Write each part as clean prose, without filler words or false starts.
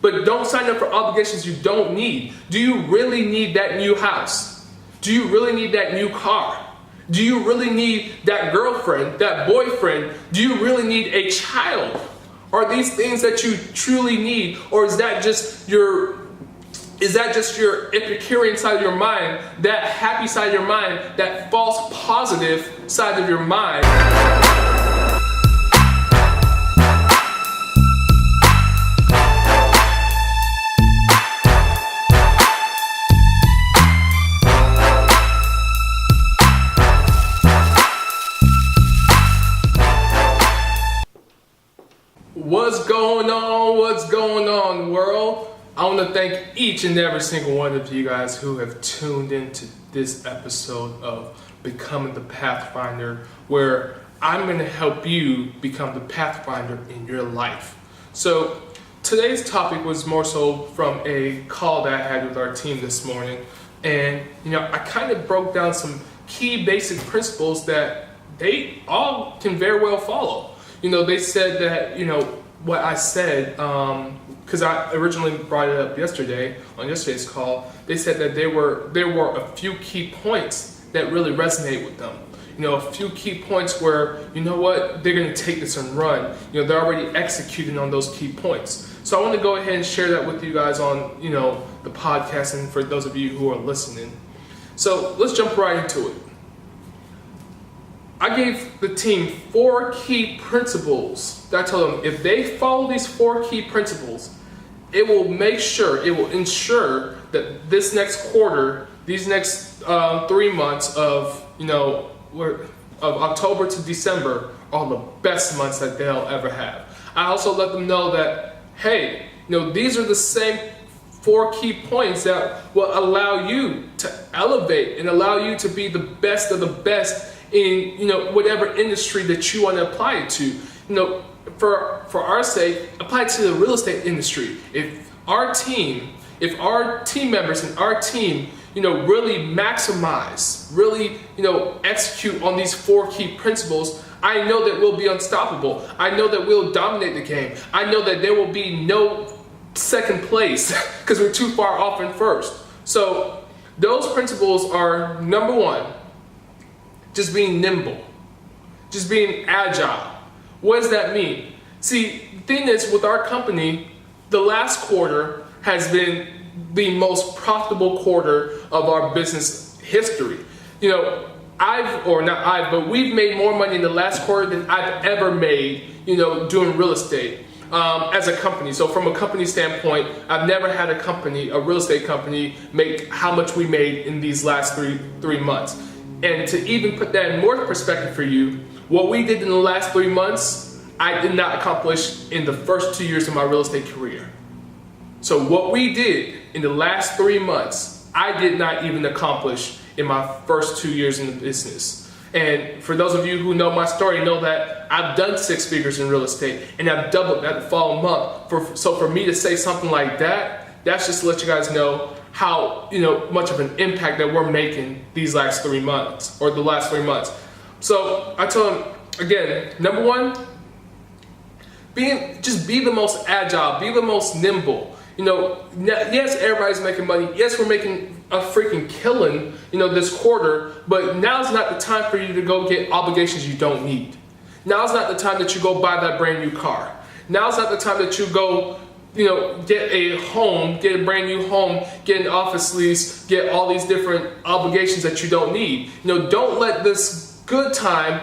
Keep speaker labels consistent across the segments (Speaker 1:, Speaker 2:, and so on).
Speaker 1: But don't sign up for obligations you don't need. Do you really need that new house? Do you really need that new car? Do you really need that girlfriend, that boyfriend? Do you really need a child? Are these things that you truly need? Or is that just your Epicurean side of your mind, that happy side of your mind, that false positive side of your mind? What's going on? What's going on, world? I want to thank each and every single one of you guys who have tuned into this episode of Becoming the Pathfinder, where I'm going to help you become the Pathfinder in your life. So today's topic was more so from a call that I had with our team this morning. And, I kind of broke down some key basic principles that they all can very well follow. They said that, what I said, because I originally brought it up yesterday, on yesterday's call, they said that there were a few key points that really resonate with them. A few key points where, they're going to take this and run. They're already executing on those key points. So I want to go ahead and share that with you guys on, the podcast and for those of you who are listening. So let's jump right into it. I gave the team 4 key principles that I told them if they follow these 4 key principles, it will ensure that this next quarter, these next 3 months of October to December are the best months that they'll ever have. I also let them know that, hey, these are the same 4 key points that will allow you to elevate and allow you to be the best of the best in whatever industry that you want to apply it to. For our sake, apply it to the real estate industry. If our team members and our team really maximize, really execute on these 4 key principles, I know that we'll be unstoppable. I know that we'll dominate the game. I know that there will be no second place because we're too far off in first. So those principles are, number 1, just being nimble, just being agile. What does that mean? See, the thing is, with our company, the last quarter has been the most profitable quarter of our business history. We've made more money in the last quarter than I've ever made, doing real estate as a company. So from a company standpoint, I've never had a real estate company, make how much we made in these last three months. And to even put that in more perspective for you, what we did in the last 3 months, I did not accomplish in the first 2 years of my real estate career. So what we did in the last 3 months, I did not even accomplish in my first 2 years in the business. And for those of you who know my story, know that I've done 6 figures in real estate and I've doubled that the following month. So for me to say something like that, that's just to let you guys know how much of an impact that we're making these last 3 months or the last 3 months. So I told him again, number 1, just be the most agile, be the most nimble. Yes, everybody's making money. Yes, we're making a freaking killing, this quarter, but now's not the time for you to go get obligations you don't need. Now's not the time that you go buy that brand new car. Now's not the time that you go get a home, get a brand new home, get an office lease, get all these different obligations that you don't need. Don't let this good time,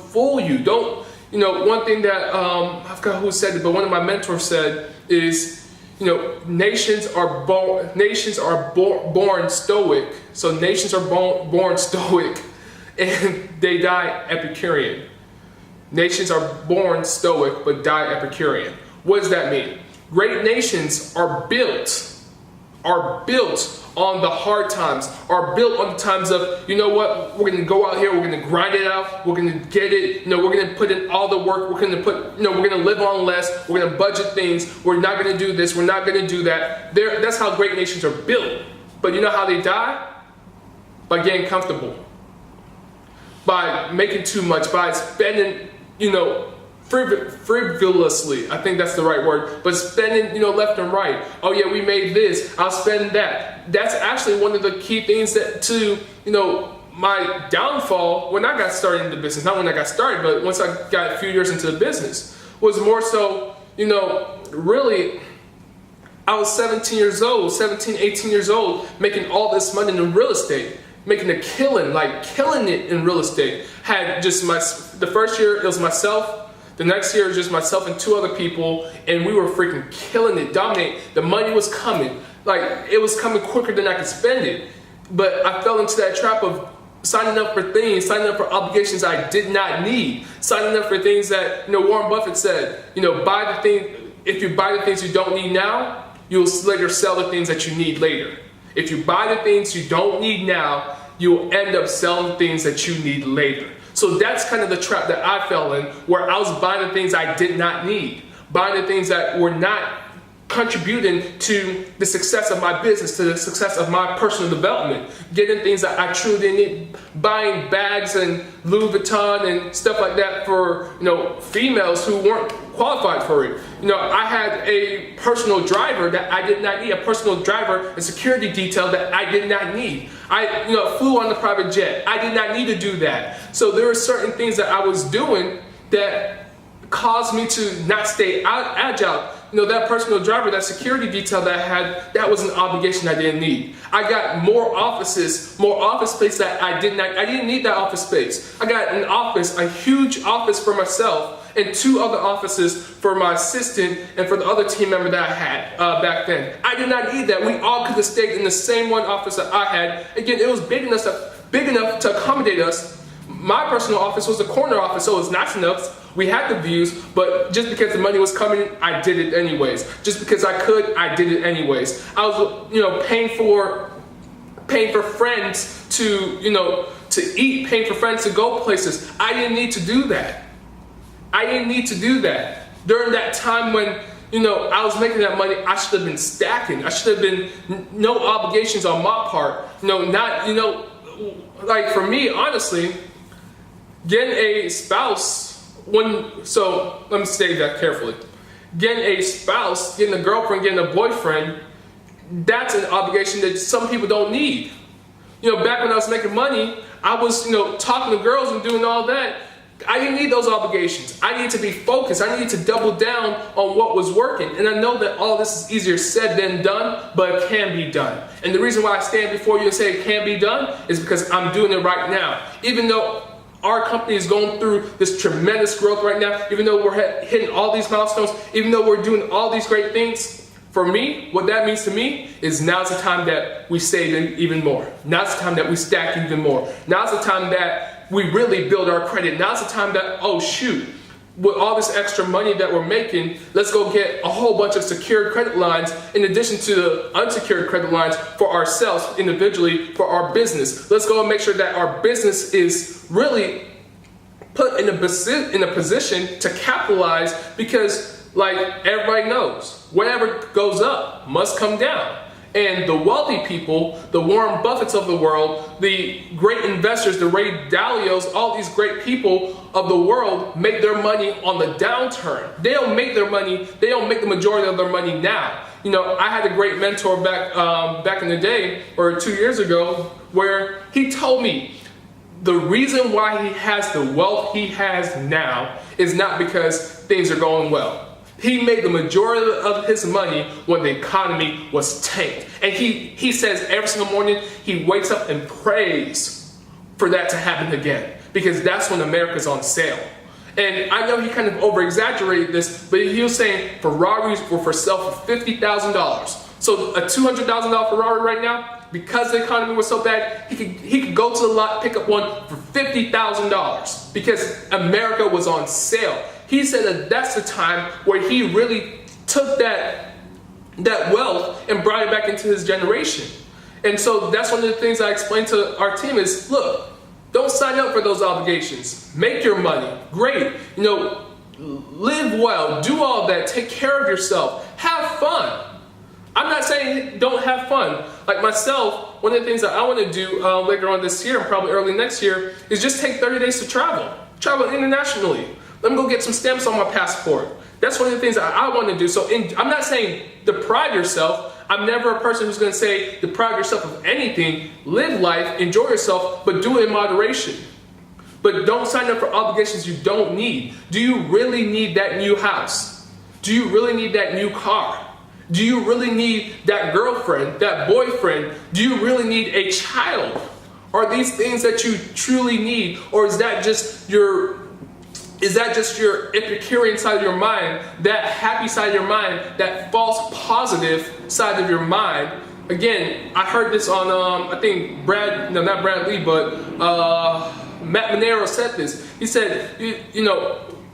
Speaker 1: fool you. Don't, one thing that, I forgot who said it, but one of my mentors said is, nations are born stoic. So nations are born stoic and they die Epicurean. Nations are born stoic but die Epicurean. What does that mean? Great nations are built on the hard times, are built on the times of, we're going to go out here, we're going to grind it out, we're going to get it, we're going to put in all the work, we're going to live on less, we're going to budget things, we're not going to do this, we're not going to do that. That's how great nations are built. But you know how they die? By getting comfortable, by making too much, by spending, frivolously, I think that's the right word, but spending, left and right. Oh yeah, we made this, I'll spend that. That's actually one of the key things that my downfall when I got started in the business, not when I got started, but once I got a few years into the business, was more so, really, I was 17, 18 years old, making all this money in real estate, making a killing it in real estate. Had just the first year, it was myself. The next year, it was just myself and 2 other people, and we were freaking killing it, dominating. The money was coming. It was coming quicker than I could spend it. But I fell into that trap of signing up for things, signing up for obligations I did not need, signing up for things that, Warren Buffett said, buy the thing. If you buy the things you don't need now, you'll later sell the things that you need later. If you buy the things you don't need now, you'll end up selling things that you need later. So that's kind of the trap that I fell in, where I was buying the things I did not need, buying the things that were not contributing to the success of my business, to the success of my personal development, getting things that I truly didn't need, buying bags and Louis Vuitton and stuff like that for, females who weren't qualified for it. I had a personal driver that I did not need, a personal driver and security detail that I did not need. I, flew on the private jet. I did not need to do that. So there were certain things that I was doing that caused me to not stay agile. That personal driver, that security detail that I had, that was an obligation I didn't need. I got more office space that I didn't need that office space. I got a huge office for myself, and 2 other offices for my assistant and for the other team member that I had back then. I did not need that. We all could have stayed in the same one office that I had. Again, it was big enough to accommodate us. My personal office was a corner office, so it was nice enough. We had the views, but just because the money was coming, I did it anyways. Just because I could, I did it anyways. I was, paying for friends to eat, paying for friends to go places. I didn't need to do that. During that time when, I was making that money, I should have been stacking. I should have been no obligations on my part. For me, honestly, getting a spouse, so let me say that carefully. Getting a spouse, getting a girlfriend, getting a boyfriend, that's an obligation that some people don't need. Back when I was making money, I was, talking to girls and doing all that. I didn't need those obligations. I needed to be focused. I needed to double down on what was working. And I know that all this is easier said than done, but it can be done. And the reason why I stand before you and say it can be done is because I'm doing it right now. Even though our company is going through this tremendous growth right now, even though we're hitting all these milestones, even though we're doing all these great things, for me, what that means to me is now's the time that we save even more. Now's the time that we stack even more. Now's the time that we really build our credit. Now's the time that, oh shoot, with all this extra money that we're making, let's go get a whole bunch of secured credit lines in addition to the unsecured credit lines for ourselves individually, for our business. Let's go and make sure that our business is really put in a position to capitalize, because like everybody knows, whatever goes up must come down. And the wealthy people, the Warren Buffetts of the world, the great investors, the Ray Dalios, all these great people of the world make their money on the downturn. They don't make the majority of their money now. I had a great mentor back in the day, or 2 years ago, where he told me the reason why he has the wealth he has now is not because things are going well. He made the majority of his money when the economy was tanked. And he says every single morning he wakes up and prays for that to happen again, because that's when America's on sale. And I know he kind of over-exaggerated this, but he was saying Ferraris were for sale for $50,000. So a $200,000 Ferrari right now, because the economy was so bad, he could go to the lot, pick up one for $50,000 because America was on sale. He said that that's the time where he really took that wealth and brought it back into his generation. And so that's one of the things I explained to our team is, look, don't sign up for those obligations. Make your money. Great. Live well. Do all that. Take care of yourself. Have fun. I'm not saying don't have fun. Like myself, one of the things that I want to do later on this year and probably early next year is just take 30 days to travel. Travel internationally. Let me go get some stamps on my passport. That's one of the things I want to do. So I'm not saying deprive yourself. I'm never a person who's going to say deprive yourself of anything. Live life, enjoy yourself, but do it in moderation. But don't sign up for obligations you don't need. Do you really need that new house? Do you really need that new car? Do you really need that girlfriend, that boyfriend? Do you really need a child? Are these things that you truly need? Or is that just your Epicurean side of your mind, that happy side of your mind, that false positive side of your mind? Again, I heard this on, I think not Brad Lee, but Matt Monero said this. He said,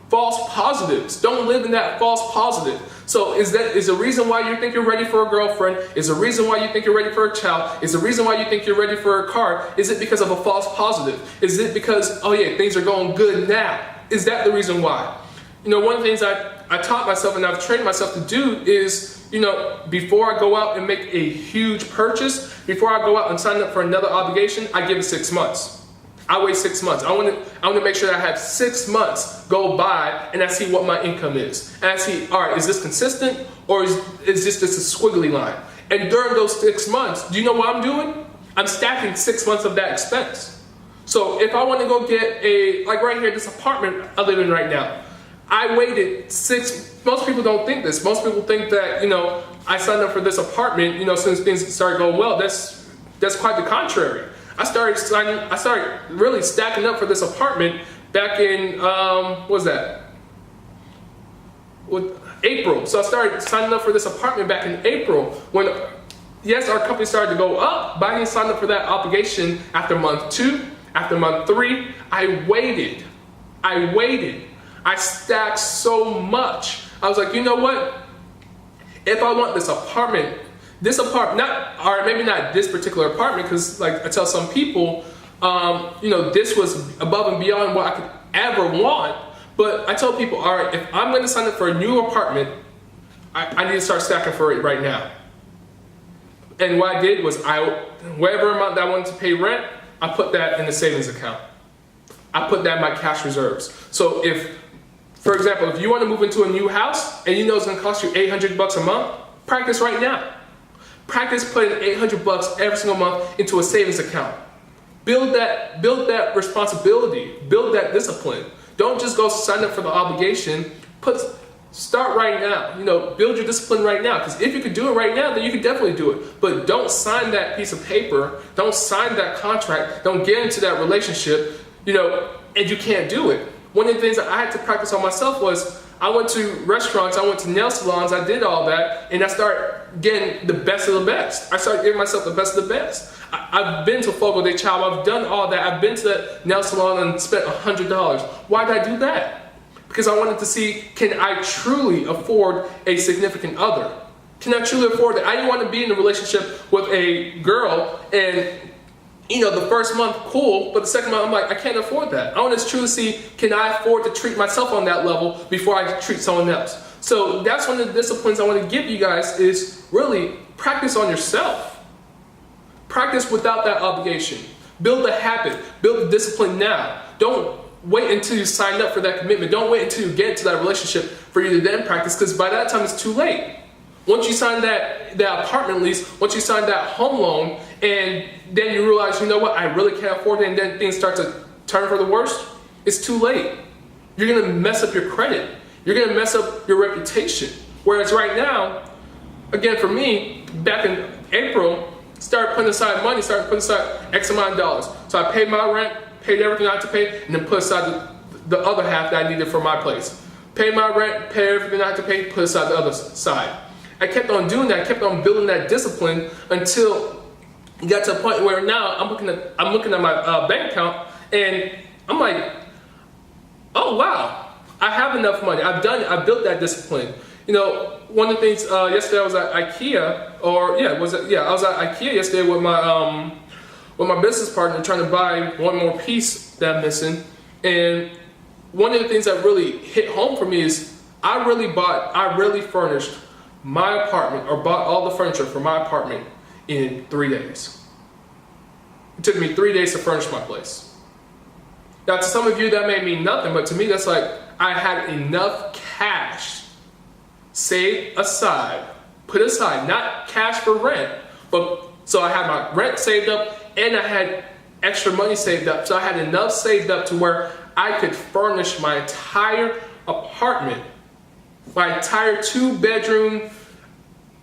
Speaker 1: false positives. Don't live in that false positive. So is the reason why you think you're ready for a girlfriend? Is the reason why you think you're ready for a child? Is the reason why you think you're ready for a car? Is it because of a false positive? Is it because, oh yeah, things are going good now? Is that the reason why? One of the things I taught myself and I've trained myself to do is, before I go out and make a huge purchase, before I go out and sign up for another obligation, I give it 6 months. I wait 6 months. I want to make sure that I have 6 months go by and I see what my income is. And I see, all right, is this consistent or is this just a squiggly line? And during those 6 months, do you know what I'm doing? I'm stacking 6 months of that expense. So if I want to go get like right here, this apartment I live in right now, I waited most people don't think this. Most people think that, I signed up for this apartment, since things started going well. That's quite the contrary. I started really stacking up for this apartment back in, April. So I started signing up for this apartment back in April when, yes, our company started to go up, but I didn't sign up for that obligation after month 2, after month 3. I waited. I stacked so much. I was like, you know what? If I want this apartment, maybe not this particular apartment, because like I tell some people, this was above and beyond what I could ever want. But I tell people, all right, if I'm going to sign up for a new apartment, I need to start stacking for it right now. And what I did was whatever amount that I wanted to pay rent, I put that in the savings account. I put that in my cash reserves. So for example, if you want to move into a new house and it's going to cost you $800 a month, practice right now. Practice putting $800 every single month into a savings account. Build that responsibility. Build that discipline. Don't just go sign up for the obligation. Start right now. Build your discipline right now. Because if you could do it right now, then you could definitely do it. But don't sign that piece of paper. Don't sign that contract. Don't get into that relationship, and you can't do it. One of the things that I had to practice on myself was I went to restaurants, I went to nail salons, I did all that, and I started getting the best of the best. I started giving myself the best of the best. I've been to Fogo de Chao, I've done all that. I've been to the nail salon and spent $100. Why did I do that? Because I wanted to see, can I truly afford a significant other? Can I truly afford it? I didn't want to be in a relationship with a girl and the first month, cool, but the second month, I'm like, I can't afford that. I want to truly see, can I afford to treat myself on that level before I treat someone else? So that's one of the disciplines I want to give you guys is really practice on yourself. Practice without that obligation. Build the habit. Build the discipline now. Don't wait until you sign up for that commitment. Don't wait until you get into that relationship for you to then practice, because by that time it's too late. Once you sign that apartment lease, once you sign that home loan, and then you realize, I really can't afford it, and then things start to turn for the worst, it's too late. You're going to mess up your credit. You're going to mess up your reputation. Whereas right now, again, for me, back in April, started putting aside money, started putting aside X amount of dollars. So I paid my rent, paid everything I had to pay, and then put aside the other half that I needed for my place. Paid my rent, paid everything I had to pay, put aside the other side. I kept on doing that. I kept on building that discipline until it got to a point where now I'm looking at my bank account and I'm like, oh wow, I have enough money. I've built that discipline. One of the things yesterday I was at IKEA, I was at IKEA yesterday with my business partner trying to buy one more piece that I'm missing. And one of the things that really hit home for me is I really furnished my apartment, or bought all the furniture for my apartment in 3 days. It took me 3 days to furnish my place. Now to some of you that may mean nothing, but to me that's like, I had enough cash saved aside, put aside, not cash for rent, but so I had my rent saved up and I had extra money saved up. So I had enough saved up to where I could furnish my entire apartment, my entire 2-bedroom,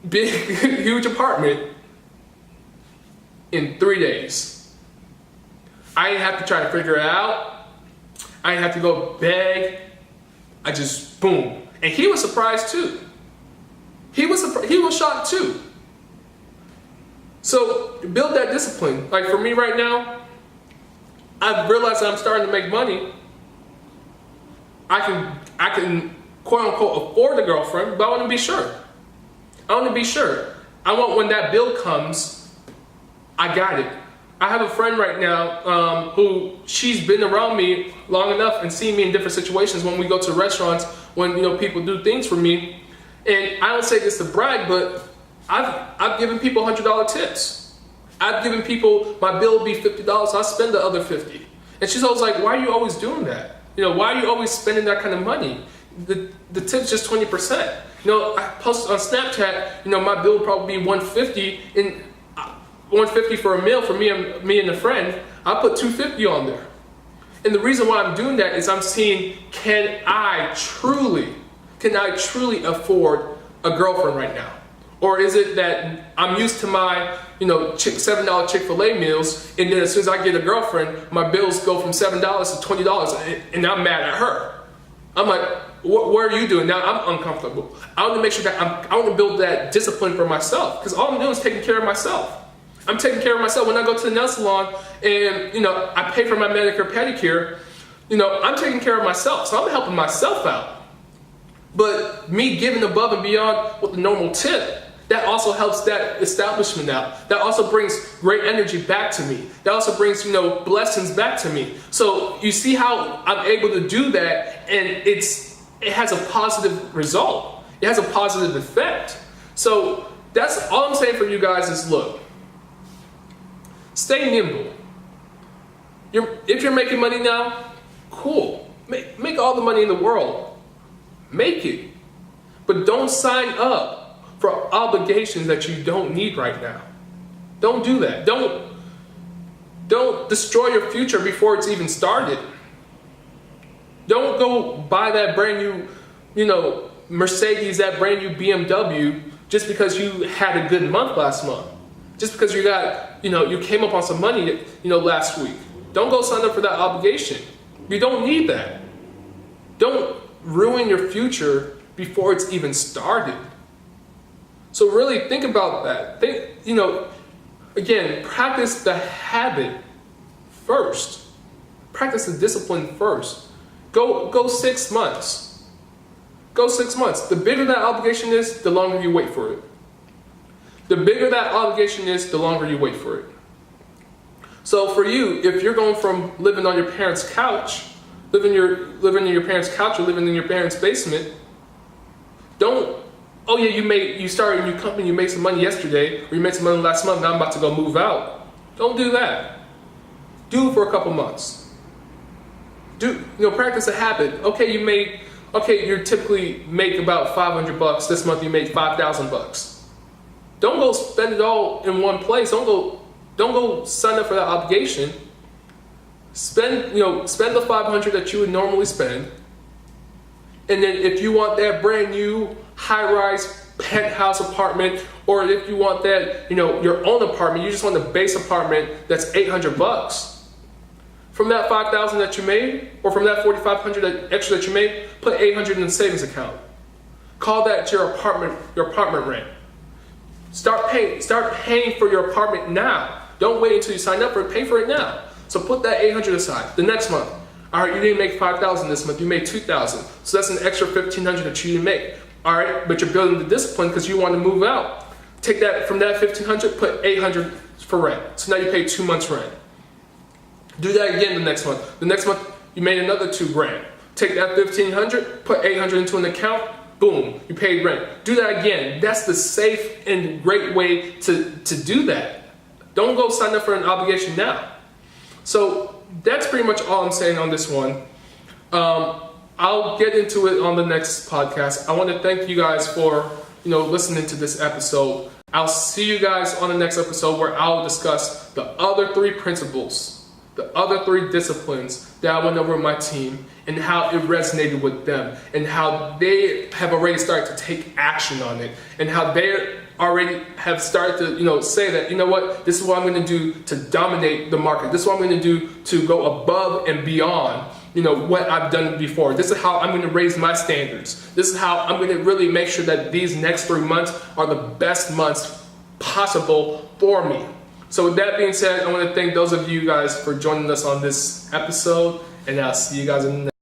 Speaker 1: big, huge apartment in 3 days. I didn't have to try to figure it out. I didn't have to go beg. I just, boom. And he was surprised too. He was shocked too. So build that discipline. Like for me right now, I've realized that I'm starting to make money. I can quote unquote afford a girlfriend, but I want to be sure. I want to be sure. I want when that bill comes, I got it. I have a friend right now who she's been around me long enough and seen me in different situations when we go to restaurants, when people do things for me. And I don't say this to brag, but I've given people $100 tips. I've given people, my bill will be $50, I'll spend the other $50. And she's always like, why are you always doing that? Why are you always spending that kind of money? The tip's just 20%. I posted on Snapchat, my bill will probably be $150 and $150 for a meal for me and a friend. I put $250 on there. And the reason why I'm doing that is I'm seeing, can I truly afford a girlfriend right now? Or is it that I'm used to my, $7 Chick-fil-A meals, and then as soon as I get a girlfriend, my bills go from $7 to $20, and I'm mad at her. I'm like, what are you doing? Now I'm uncomfortable. I want to make sure that I want to build that discipline for myself, because all I'm doing is taking care of myself. I'm taking care of myself. When I go to the nail salon and, I pay for my manicure, pedicure, I'm taking care of myself. So I'm helping myself out. But me giving above and beyond what the normal tip, that also helps that establishment out. That also brings great energy back to me. That also brings, blessings back to me. So you see how I'm able to do that, and it has a positive result. It has a positive effect. So that's all I'm saying for you guys is, look, stay nimble. If you're making money now, cool. Make all the money in the world. Make it. But don't sign up for obligations that you don't need right now. Don't do that. Don't destroy your future before it's even started. Don't go buy that brand new, Mercedes, that brand new BMW just because you had a good month last month. Just because you got, you came up on some money, last week. Don't go sign up for that obligation. You don't need that. Don't ruin your future before it's even started. So really think about that. Again, practice the habit first. Practice the discipline first. Go 6 months. Go 6 months. The bigger that obligation is, the longer you wait for it. The bigger that obligation is, the longer you wait for it. So for you, if you're going from living on your parents' couch, living in your parents' couch or living in your parents' basement, you started a new company, you made some money yesterday, or you made some money last month, now I'm about to go move out. Don't do that. Do it for a couple months. Practice a habit. You typically make about $500. This month you made $5,000. Don't go spend it all in one place. Don't go sign up for that obligation. Spend the $500 that you would normally spend. And then if you want that brand new high-rise penthouse apartment, or if you want that, your own apartment, you just want the base apartment that's $800. From that $5,000 that you made, or from that $4,500 extra that you made, put $800 in the savings account. Call that your apartment rent. Start paying for your apartment now. Don't wait until you sign up for it. Pay for it now. So put that $800 aside. The next month, all right, you didn't make $5,000 this month. You made $2,000. So that's an extra $1,500 that you didn't make. All right, but you're building the discipline because you want to move out. Take that from that $1,500, put $800 for rent. So now you pay 2 months rent. Do that again the next month. The next month you made another $2,000. Take that $1,500, put $800 into an account. Boom, you paid rent. Do that again. That's the safe and great way to do that. Don't go sign up for an obligation now. So that's pretty much all I'm saying on this one. I'll get into it on the next podcast. I want to thank you guys for, listening to this episode. I'll see you guys on the next episode where I'll discuss the other 3 principles, the other 3 disciplines that I went over with my team and how it resonated with them and how they have already started to take action on it and how they already have started to, say that, this is what I'm going to do to dominate the market. This is what I'm going to do to go above and beyond, what I've done before. This is how I'm going to raise my standards. This is how I'm going to really make sure that these next 3 months are the best months possible for me. So with that being said, I want to thank those of you guys for joining us on this episode, and I'll see you guys in the next